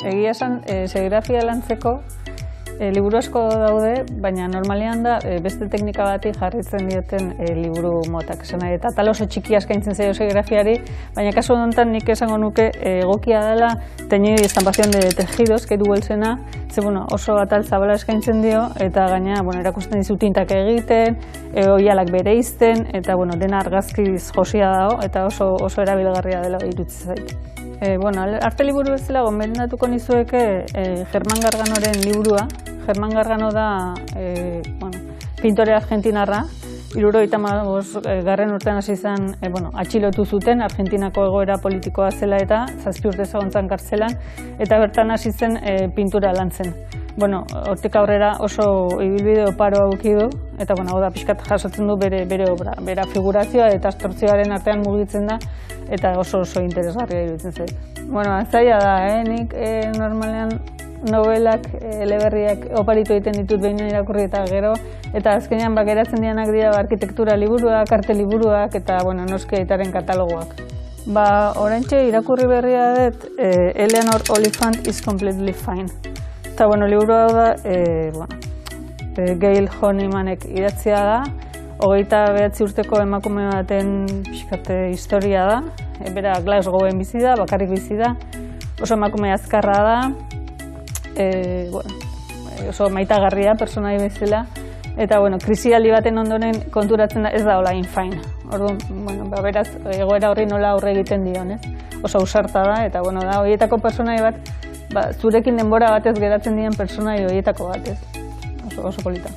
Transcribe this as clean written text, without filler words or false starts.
Egia esan, serigrafia lantzeko liburu asko daude, baina normalean da beste teknika bati jarritzen dioten liburu motak. Eta tal oso txiki eskaintzen zaio serigrafiari, baina kasu honetan nik esango nuke egokia dela teñido y estampación de tejidos, que duelzena, ze oso atal zabala eskaintzen dio, eta gaina erakusten dizu tintak egiten, oihalak bereizten, eta dena argazkiz josia dago, eta oso erabilgarria dela iruditzen zait. Arte liburu bezala gomendatuko nizueke Germán Garganoren liburua. Germán Gargano da pintore argentinarra. 75. urtean hasi zen atxilotu zuten, Argentinako egoera politikoa zela eta 7 urte zegoen kartzelan, eta bertan hasi zen pintura lantzen. Hortik aurrera oso ibilbide oparoa eduki du, eta hau da pixkat jasotzen du bere obra. Bera figurazioa eta abstrakzioaren artean mugitzen da, eta oso interesgarria iruditzen zait. Zaila da, nik normalean novelak, eleberriak oparitu egiten ditut behin irakurri eta gero, eta azkenean geratzen dianak dira arkitektura liburuak, arte liburuak, eta noski aitaren katalogoak. Oraintxe irakurri berria dut Eleanor Oliphant is Completely Fine. Eta liburu hau da, Gail Honeymanek idatzia da, 29 urteko emakume baten historia da, bera Glasgowen bizi da, bakarrik bizi da, oso emakume azkarra da, oso maitagarria personai bezala, eta krisialdi baten ondoren konturatzen da ez da hola infain. Orduan, beraz, egoera horri nola aurre egiten dion, oso ausarta da, eta da horietako personai bat, zurekin denbora batez geratzen diren personai horietako batez. Oso polita.